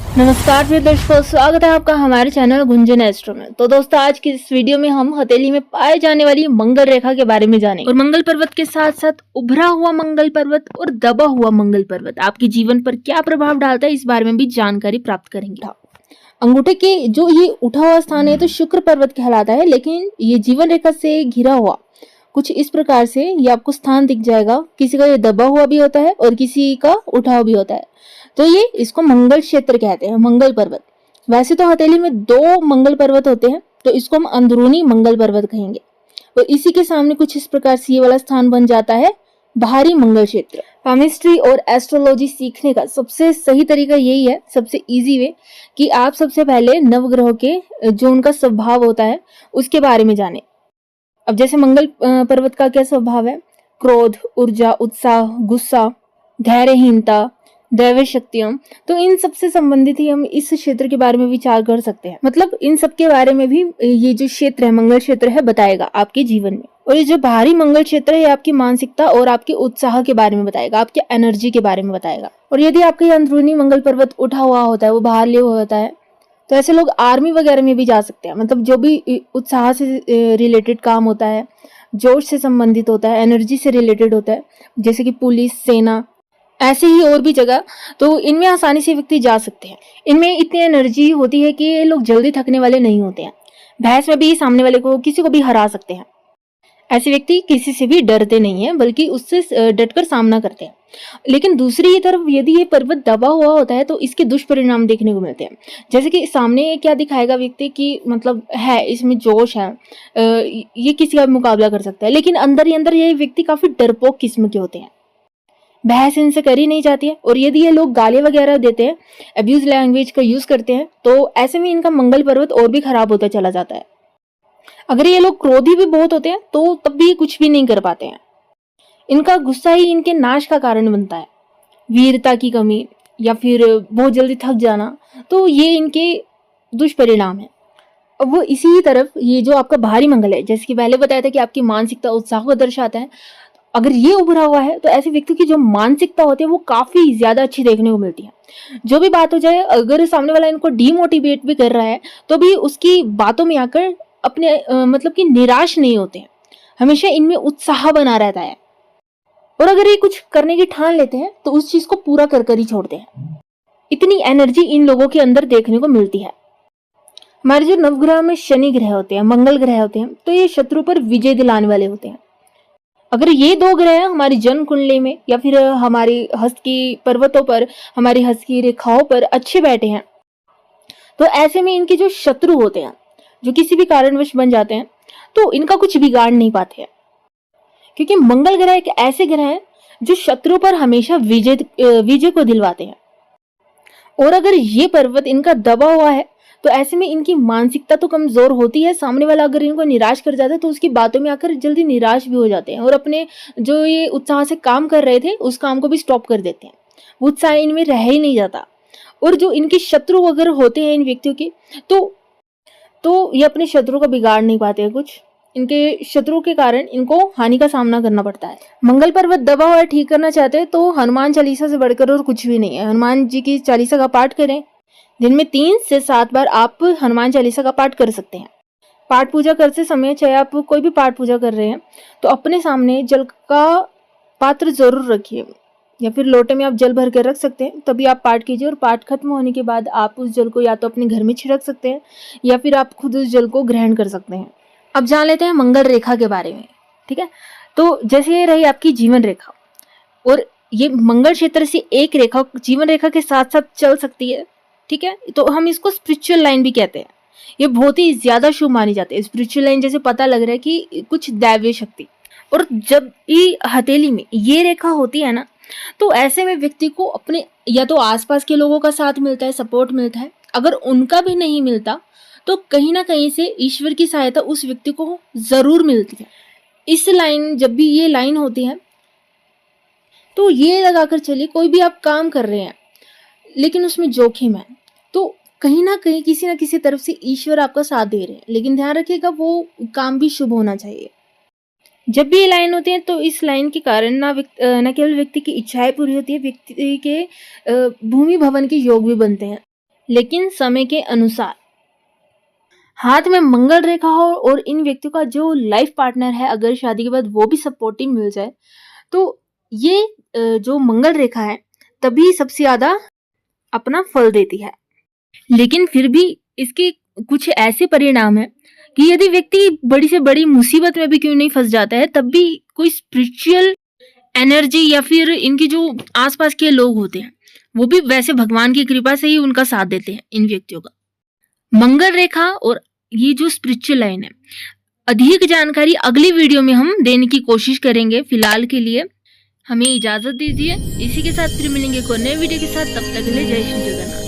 नमस्कार प्रिय दर्शकों, स्वागत है आपका हमारे चैनल गुंजन एस्ट्रो में। तो दोस्तों, आज की इस वीडियो में हम हथेली में पाए जाने वाली मंगल रेखा के बारे में जानेंगे। और मंगल पर्वत के साथ साथ उभरा हुआ मंगल पर्वत और दबा हुआ मंगल पर्वत आपके जीवन पर क्या प्रभाव डालता है, इस बारे में भी जानकारी प्राप्त करेंगे। अंगूठे के जो ये उठा हुआ स्थान है तो शुक्र पर्वत कहलाता है, लेकिन ये जीवन रेखा से घिरा हुआ कुछ इस प्रकार से ये आपको स्थान दिख जाएगा। किसी का ये दबा हुआ भी होता है और किसी का उठा हुआ भी होता है, तो ये इसको मंगल क्षेत्र कहते हैं, मंगल पर्वत। वैसे तो हथेली में 2 मंगल पर्वत होते हैं, तो इसको हम अंदरूनी मंगल पर्वत कहेंगे। और इसी के सामने कुछ इस प्रकार से ये वाला स्थान बन जाता है बाहरी मंगल क्षेत्र। केमिस्ट्री और एस्ट्रोलॉजी सीखने का सबसे सही तरीका यही है, सबसे इजी वे, कि आप सबसे पहले नवग्रहों के जो उनका स्वभाव होता है उसके बारे में जाने। अब जैसे मंगल पर्वत का क्या स्वभाव है? क्रोध, ऊर्जा, उत्साह, गुस्सा, धैर्यहीनता, दैवी शक्तियां। तो इन सब से संबंधित ही हम इस क्षेत्र के बारे में विचार कर सकते हैं। मतलब इन सब के बारे में भी ये जो क्षेत्र है, मंगल क्षेत्र है, बताएगा आपके जीवन में। और ये जो बाहरी मंगल क्षेत्र है, आपकी मानसिकता और आपके उत्साह के बारे में बताएगा, आपके एनर्जी के बारे में बताएगा। और यदि आपका ये अंदरूनी मंगल पर्वत उठा हुआ होता है, वो बाहर लिया हुआ होता है, तो ऐसे लोग आर्मी वगैरह में भी जा सकते हैं। मतलब जो भी उत्साह से रिलेटेड काम होता है, जोश से संबंधित होता है, एनर्जी से रिलेटेड होता है, जैसे कि पुलिस, सेना, ऐसे ही और भी जगह, तो इनमें आसानी से व्यक्ति जा सकते हैं। इनमें इतनी एनर्जी होती है कि ये लोग जल्दी थकने वाले नहीं होते हैं। बहस में भी सामने वाले को, किसी को भी हरा सकते हैं। ऐसे व्यक्ति किसी से भी डरते नहीं है, बल्कि उससे डटकर सामना करते हैं। लेकिन दूसरी तरफ यदि ये पर्वत दबा हुआ होता है तो इसके दुष्परिणाम देखने को मिलते हैं। जैसे कि सामने क्या दिखाएगा व्यक्ति कि मतलब है, इसमें जोश है, ये किसी का भी मुकाबला कर सकता है, लेकिन अंदर ही अंदर ये व्यक्ति काफी डरपोक किस्म के होते हैं। बहस इनसे करी नहीं जाती है। और यदि ये लोग गाली वगैरह देते हैं, अब्यूज लैंग्वेज का यूज करते हैं, तो ऐसे में इनका मंगल पर्वत और भी खराब होता चला जाता है। अगर ये लोग क्रोधी भी बहुत होते हैं तो तब भी कुछ भी नहीं कर पाते हैं। इनका गुस्सा ही इनके नाश का कारण बनता है। वीरता की कमी या फिर बहुत जल्दी थक जाना, तो ये इनके दुष्परिणाम है। अब वो इसी तरफ ये जो आपका भारी मंगल है, जैसे कि पहले बताया था कि आपकी मानसिकता, उत्साह को दर्शाता है। अगर ये उभरा हुआ है तो ऐसे व्यक्ति की जो मानसिकता होती है वो काफी ज्यादा अच्छी देखने को मिलती है। जो भी बात हो जाए, अगर सामने वाला इनको डीमोटिवेट भी कर रहा है तो भी उसकी बातों में आकर अपने मतलब कि निराश नहीं होते हैं। हमेशा इनमें उत्साह बना रहता है। और अगर ये कुछ करने की ठान लेते हैं तो उस चीज को पूरा कर कर ही छोड़ते हैं। इतनी एनर्जी इन लोगों के अंदर देखने को मिलती है। हमारे जो नवग्रह में शनि ग्रह होते हैं, मंगल ग्रह होते हैं, तो ये शत्रु पर विजय दिलाने वाले होते हैं। अगर ये 2 ग्रह हमारी जन्म कुंडली में या फिर हमारी हस्त की पर्वतों पर, हमारी हस्त की रेखाओं पर अच्छे बैठे हैं, तो ऐसे में इनके जो शत्रु होते हैं, जो किसी भी कारणवश बन जाते हैं, तो इनका कुछ बिगाड़ नहीं पाते हैं। क्योंकि मंगल ग्रह एक ऐसे ग्रह है जो शत्रु पर हमेशा विजय को दिलवाते हैं। और अगर ये पर्वत इनका दबा हुआ है तो ऐसे में इनकी मानसिकता तो कमजोर होती है। सामने वाला अगर इनको निराश कर जाता है तो उसकी बातों में आकर जल्दी निराश भी हो जाते हैं और अपने जो ये उत्साह से काम कर रहे थे उस काम को भी स्टॉप कर देते हैं। वो उत्साह इनमें रह ही नहीं जाता। और जो इनके शत्रु अगर होते हैं इन व्यक्तियों के, तो ये अपने शत्रु का बिगाड़ नहीं पाते हैं कुछ। इनके शत्रु के कारण इनको हानि का सामना करना पड़ता है। मंगल पर्वत दबा हुआ ठीक करना चाहते हैं तो हनुमान चालीसा से बढ़कर और कुछ भी नहीं है। हनुमान जी की चालीसा का पाठ करें। दिन में 3 से 7 बार आप हनुमान चालीसा का पाठ कर सकते हैं। पाठ पूजा करते समय, चाहे आप कोई भी पाठ पूजा कर रहे हैं, तो अपने सामने जल का पात्र जरूर रखिए, या फिर लोटे में आप जल भर कर रख सकते हैं। तभी आप पाठ कीजिए और पाठ खत्म होने के बाद आप उस जल को या तो अपने घर में छिड़क सकते हैं या फिर आप खुद उस जल को ग्रहण कर सकते हैं। अब जान लेते हैं मंगल रेखा के बारे में। ठीक है, तो जैसे ये रही आपकी जीवन रेखा, और ये मंगल क्षेत्र से एक रेखा जीवन रेखा के साथ साथ चल सकती है। ठीक है, तो हम इसको स्पिरिचुअल लाइन भी कहते हैं। ये बहुत ही ज्यादा शुभ मानी जाती है। स्पिरिचुअल लाइन जैसे पता लग रहा है कि कुछ दैवीय शक्ति। और जब ये हथेली में ये रेखा होती है ना, तो ऐसे में व्यक्ति को अपने या तो आसपास के लोगों का साथ मिलता है, सपोर्ट मिलता है। अगर उनका भी नहीं मिलता तो कहीं ना कहीं से ईश्वर की सहायता उस व्यक्ति को जरूर मिलती है। इस लाइन, जब भी ये लाइन होती है तो ये लगाकर चलिए, कोई भी आप काम कर रहे हैं लेकिन उसमें जोखिम है, तो कहीं ना कहीं किसी ना किसी तरफ से ईश्वर आपका साथ दे रहे हैं। लेकिन ध्यान रखिएगा वो काम भी शुभ होना चाहिए। जब भी ये लाइन होती है तो इस लाइन के कारण न केवल व्यक्ति की इच्छाएं पूरी होती है, व्यक्ति के भूमि भवन के योग भी बनते हैं। लेकिन समय के अनुसार। हाथ में मंगल रेखा हो और इन व्यक्तियों का जो लाइफ पार्टनर है अगर शादी के बाद वो भी सपोर्टिव मिल जाए तो ये जो मंगल रेखा है तभी सबसे ज्यादा अपना फल देती है। लेकिन फिर भी इसके कुछ ऐसे परिणाम है कि यदि व्यक्ति बड़ी से बड़ी मुसीबत में भी क्यों नहीं फंस जाता है तब भी कोई स्पिरिचुअल एनर्जी या फिर इनके जो आसपास के लोग होते हैं वो भी वैसे भगवान की कृपा से ही उनका साथ देते हैं इन व्यक्तियों का। मंगल रेखा और ये जो स्पिरिचुअल लाइन है अधिक जानकारी अगली वीडियो में हम देने की कोशिश करेंगे। फिलहाल के लिए हमें इजाजत दीजिए। इसी के साथ फिर मिलेंगे एक और नए वीडियो के साथ। तब तक के लिए जय श्री जगन्नाथ।